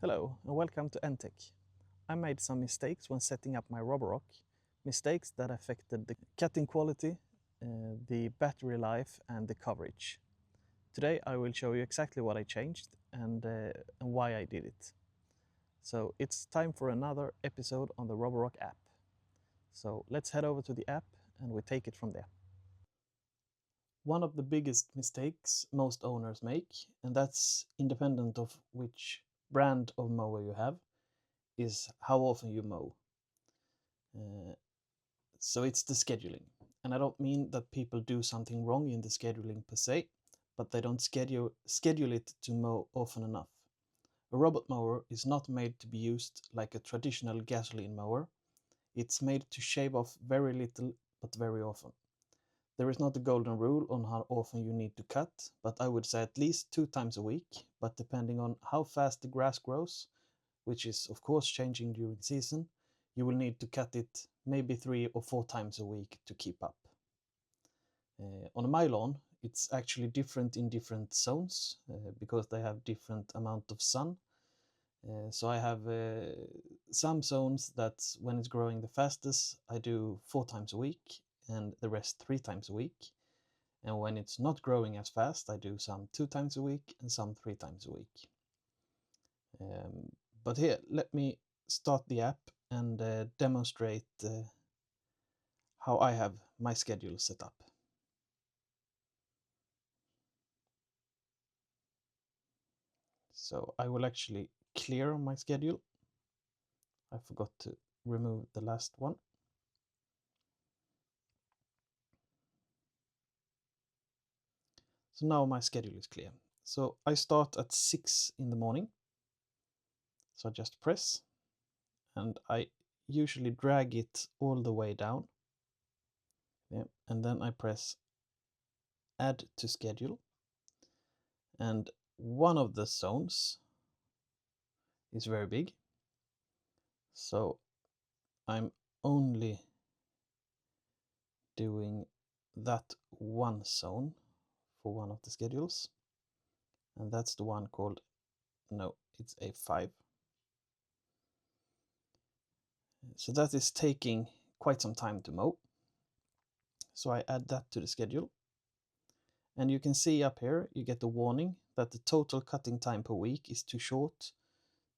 Hello and welcome to NTech. I made some mistakes when setting up my Roborock, mistakes that affected the cutting quality, the battery life and the coverage. Today I will show you exactly what I changed and why I did it. So it's time for another episode on the Roborock app. So let's head over to the app and we take it from there. One of the biggest mistakes most owners make, and that's independent of which brand of mower you have, is how often you mow. So it's the scheduling. And I don't mean that people do something wrong in the scheduling per se, but they don't schedule it to mow often enough. A robot mower is not made to be used like a traditional gasoline mower. It's made to shave off very little but very often. There is not a golden rule on how often you need to cut, but I would say at least 2 times a week, but depending on how fast the grass grows, which is of course changing during season, you will need to cut it maybe 3 or 4 times a week to keep up. On my lawn, it's actually different in different zones because they have different amount of sun. So I have some zones that when it's growing the fastest, I do 4 times a week and the rest 3 times a week. And when it's not growing as fast, I do some 2 times a week and some 3 times a week. But here, let me start the app and demonstrate how I have my schedule set up. So I will actually clear my schedule. I forgot to remove the last one. So now my schedule is clear. So I start at 6 in the morning. So I just press and I usually drag it all the way down. Yeah, and then I press add to schedule. And one of the zones is very big. So I'm only doing that one zone for one of the schedules. And that's the one called, no, it's A5. So that is taking quite some time to mow. So I add that to the schedule. And you can see up here, you get a warning that the total cutting time per week is too short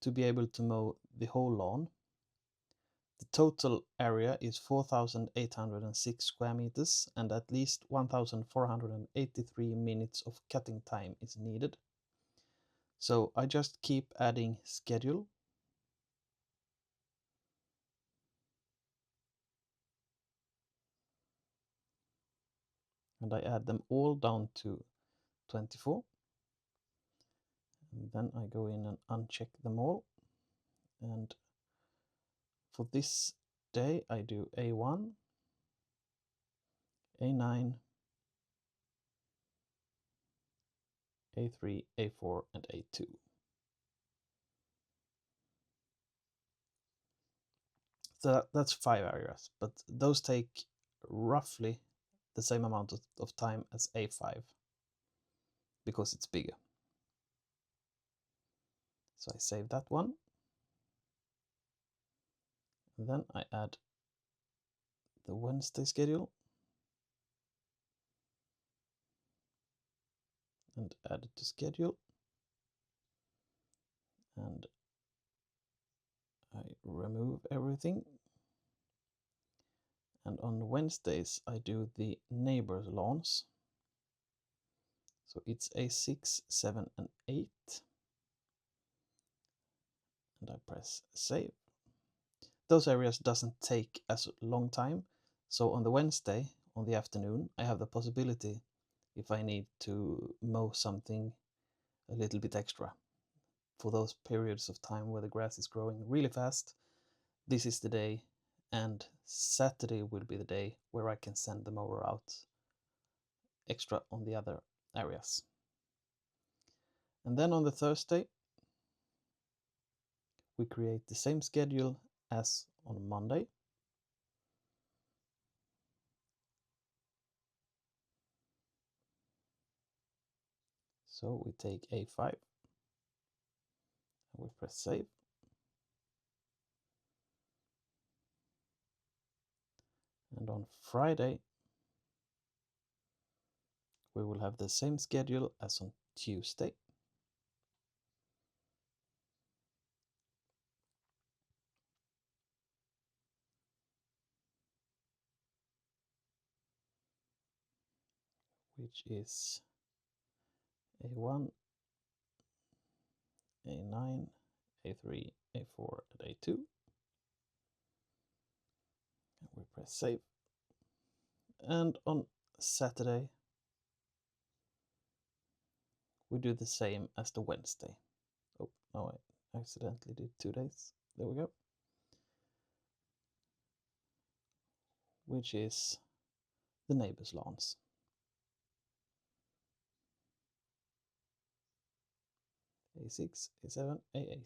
to be able to mow the whole lawn. The total area is 4,806 square meters and at least 1,483 minutes of cutting time is needed. So I just keep adding schedule. And I add them all down to 24. And then I go in and uncheck them all. And for this day, I do A1, A9, A3, A4, and A2. So that's 5 areas, but those take roughly the same amount of time as A5 because it's bigger. So I save that one. And then I add the Wednesday schedule and add it to schedule. And I remove everything. And on Wednesdays, I do the neighbors' lawns. So it's A6, 7, and 8. And I press save. Those areas doesn't take as long time. So on the Wednesday, on the afternoon, I have the possibility, if I need to mow something a little bit extra. For those periods of time where the grass is growing really fast, this is the day, and Saturday will be the day where I can send the mower out extra on the other areas. And then on the Thursday, we create the same schedule as on Monday. So we take A5 We press save. And on Friday, we will have the same schedule as on Tuesday. Which is A1, A9, A3, A4, and A2. And we press save. And on Saturday, we do the same as the Wednesday. Oh, no, I accidentally did 2 days. There we go. Which is the neighbor's lawns. A6, A7, A8.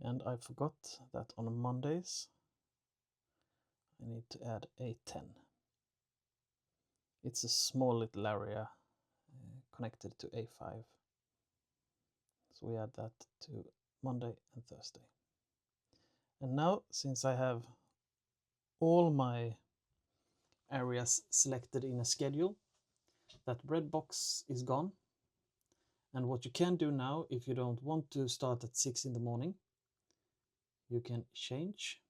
And I forgot that on Mondays I need to add A10. It's a small little area connected to A5. So we add that to Monday and Thursday. And now, since I have all my areas selected in a schedule, that red box is gone. And what you can do now, if you don't want to start at 6 in the morning, you can change.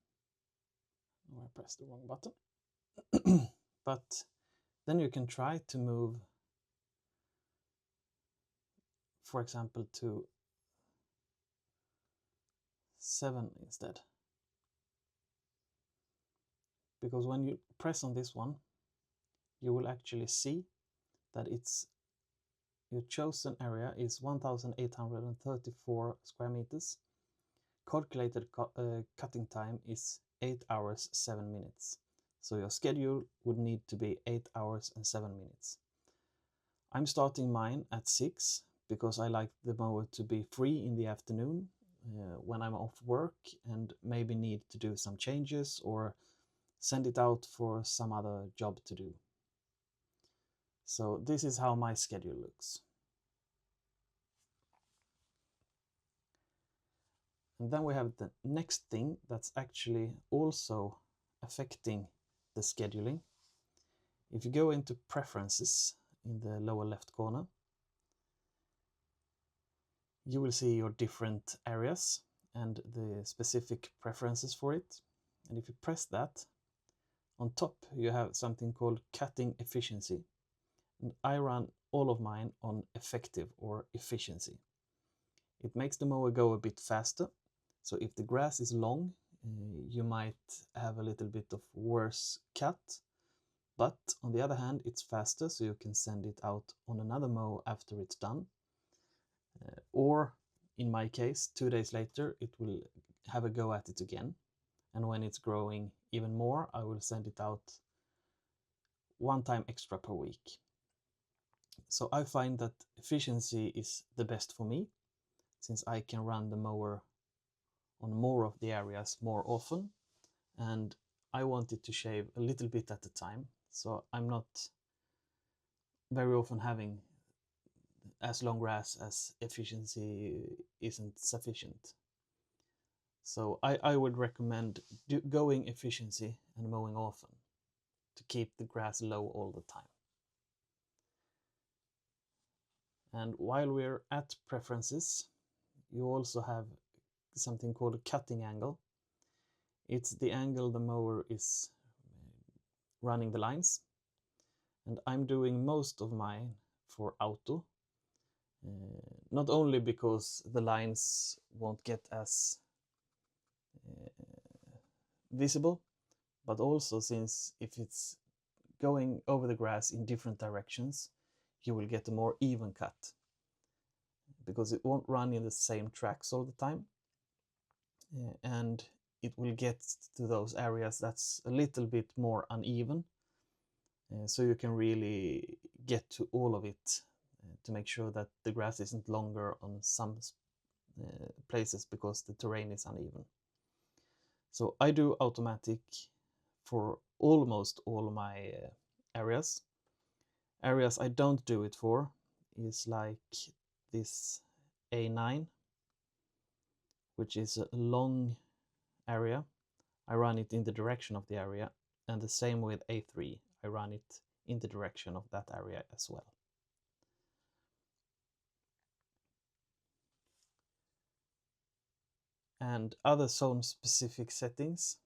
Oh, I pressed the wrong button. But then you can try to move, for example, to 7 instead. Because when you press on this one, you will actually see that your chosen area is 1,834 square meters. Calculated cutting time is 8 hours 7 minutes. So your schedule would need to be 8 hours and 7 minutes. I'm starting mine at 6 because I like the mower to be free in the afternoon when I'm off work and maybe need to do some changes or send it out for some other job to do. So this is how my schedule looks. And then we have the next thing that's actually also affecting the scheduling. If you go into preferences in the lower left corner, you will see your different areas and the specific preferences for it. And if you press that, on top you have something called cutting efficiency. And I run all of mine on effective or efficiency. It makes the mower go a bit faster. So if the grass is long, you might have a little bit of worse cut. But on the other hand, it's faster, so you can send it out on another mow after it's done. Or in my case, 2 days later, it will have a go at it again. And when it's growing even more, I will send it out 1 time extra per week. So I find that efficiency is the best for me, since I can run the mower on more of the areas more often, and I wanted to shave a little bit at a time, so I'm not very often having as long grass as efficiency isn't sufficient. So I would recommend going efficiency and mowing often to keep the grass low all the time. And while we're at preferences, you also have something called a cutting angle. It's the angle the mower is running the lines. And I'm doing most of mine for auto. Not only because the lines won't get as visible, but also since if it's going over the grass in different directions, you will get a more even cut. Because it won't run in the same tracks all the time. And it will get to those areas that's a little bit more uneven. So you can really get to all of it to make sure that the grass isn't longer on some places because the terrain is uneven. So I do automatic for almost all my areas. Areas I don't do it for is like this A9, which is a long area. I run it in the direction of the area, and the same with A3. I run it in the direction of that area as well. And other zone specific settings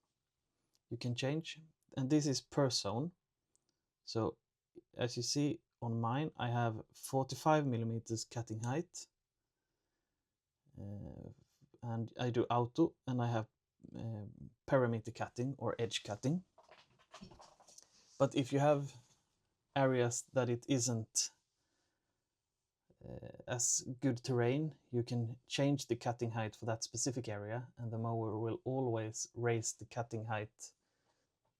you can change, and this is per zone. So as you see on mine, I have 45 millimeters cutting height, and I do auto, and I have parameter cutting or edge cutting. But if you have areas that it isn't as good terrain, you can change the cutting height for that specific area, and the mower will always raise the cutting height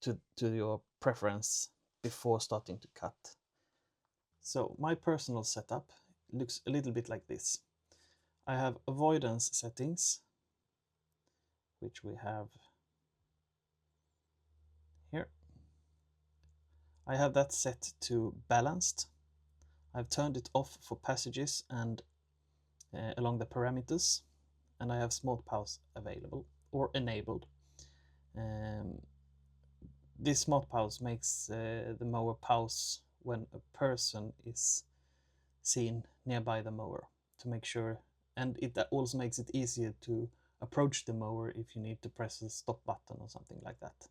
to your preference before starting to cut. So my personal setup looks a little bit like this. I have avoidance settings, which we have here. I have that set to balanced. I've turned it off for passages and along the parameters, and I have smart pause available or enabled. This smart pause makes the mower pause when a person is seen nearby the mower to make sure, and it also makes it easier to approach the mower if you need to press the stop button or something like that.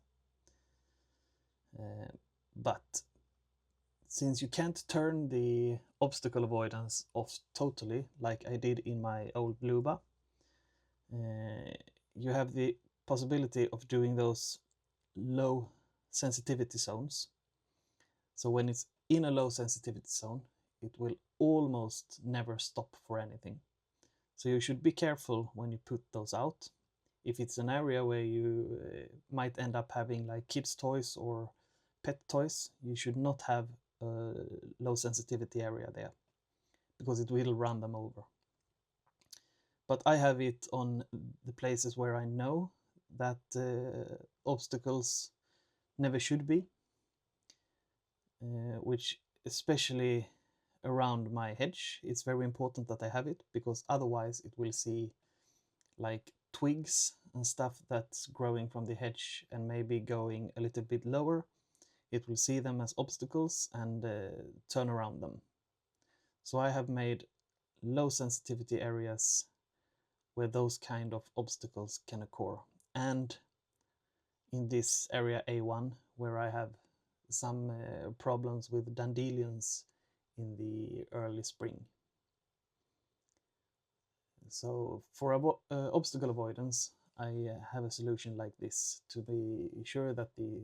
But since you can't turn the obstacle avoidance off totally, like I did in my old Luba, you have the possibility of doing those low sensitivity zones. So when it's in a low sensitivity zone, it will almost never stop for anything. So you should be careful when you put those out. If it's an area where you might end up having like kids' toys or pet toys, you should not have a low sensitivity area there, because it will run them over. But I have it on the places where I know that obstacles never should be, which especially around my hedge, it's very important that I have it, because otherwise it will see like twigs and stuff that's growing from the hedge and maybe going a little bit lower. It will see them as obstacles and turn around them. So I have made low sensitivity areas where those kind of obstacles can occur. And in this area A1, where I have some problems with dandelions in the early spring. So for obstacle avoidance, I have a solution like this to be sure that the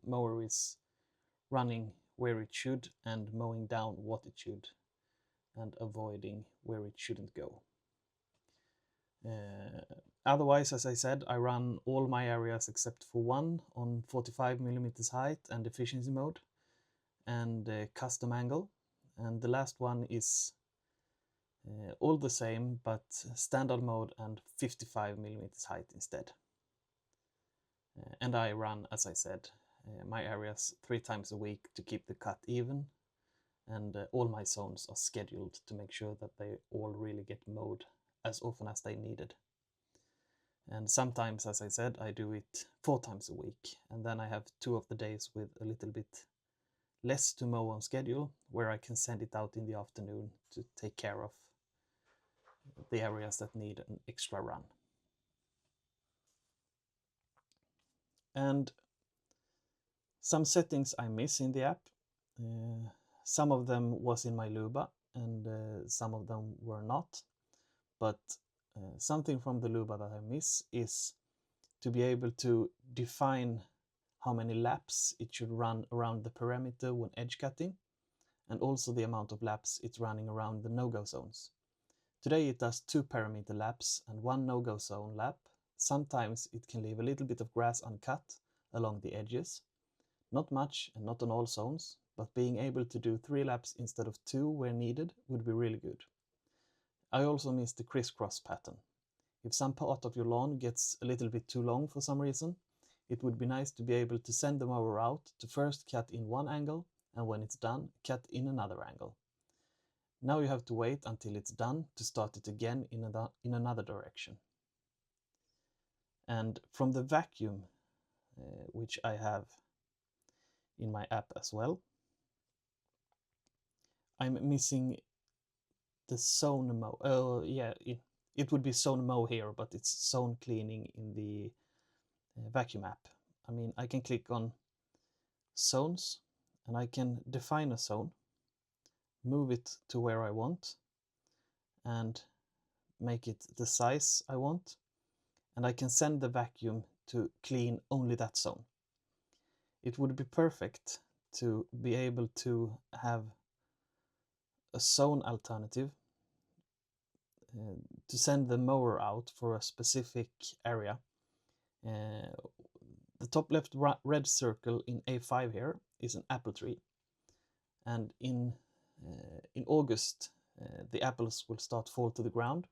mower is running where it should and mowing down what it should, and avoiding where it shouldn't go. Otherwise, as I said, I run all my areas except for one on 45 millimeters height and efficiency mode and custom angle, and the last one is all the same, but standard mode and 55 millimeters height instead. And I run, as I said, my areas 3 times a week to keep the cut even, and all my zones are scheduled to make sure that they all really get mowed as often as they needed. And sometimes, as I said, I do it 4 times a week, and then I have 2 of the days with a little bit less to mow on schedule, where I can send it out in the afternoon to take care of the areas that need an extra run. And some settings I miss in the app. Some of them was in my Luba, and some of them were not. But something from the Luba that I miss is to be able to define how many laps it should run around the perimeter when edge cutting, and also the amount of laps it's running around the no-go zones. Today it does 2 parameter laps and 1 no-go zone lap. Sometimes it can leave a little bit of grass uncut along the edges. Not much and not on all zones, but being able to do 3 laps instead of 2 where needed would be really good. I also miss the crisscross pattern. If some part of your lawn gets a little bit too long for some reason, it would be nice to be able to send the mower out to first cut in one angle, and when it's done, cut in another angle. Now you have to wait until it's done to start it again in another direction. And from the vacuum, which I have in my app as well, I'm missing the zone mow. It would be zone mow here, but it's zone cleaning in the vacuum app. I mean, I can click on zones and I can define a zone, move it to where I want, and make it the size I want, and I can send the vacuum to clean only that zone. It would be perfect to be able to have a zone alternative to send the mower out for a specific area. The top left red circle in A5 here is an apple tree, and in August the apples will start fall to the ground.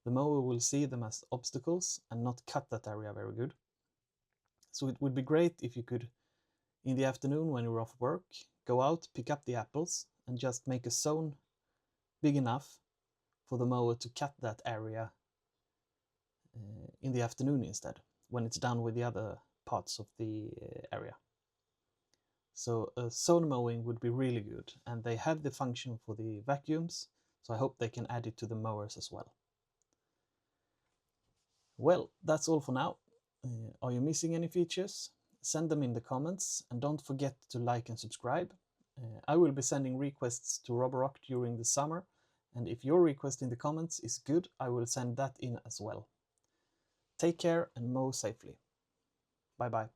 The mower will see them as obstacles and not cut that area very good. So it would be great if you could, in the afternoon when you're off work, go out, pick up the apples, and just make a zone big enough for the mower to cut that area in the afternoon instead, when it's done with the other parts of the area. So zone mowing would be really good, and they have the function for the vacuums, so I hope they can add it to the mowers as well. Well, that's all for now. Are you missing any features? Send them in the comments, and don't forget to like and subscribe. I will be sending requests to Roborock during the summer, and if your request in the comments is good, I will send that in as well. Take care and mow safely. Bye bye.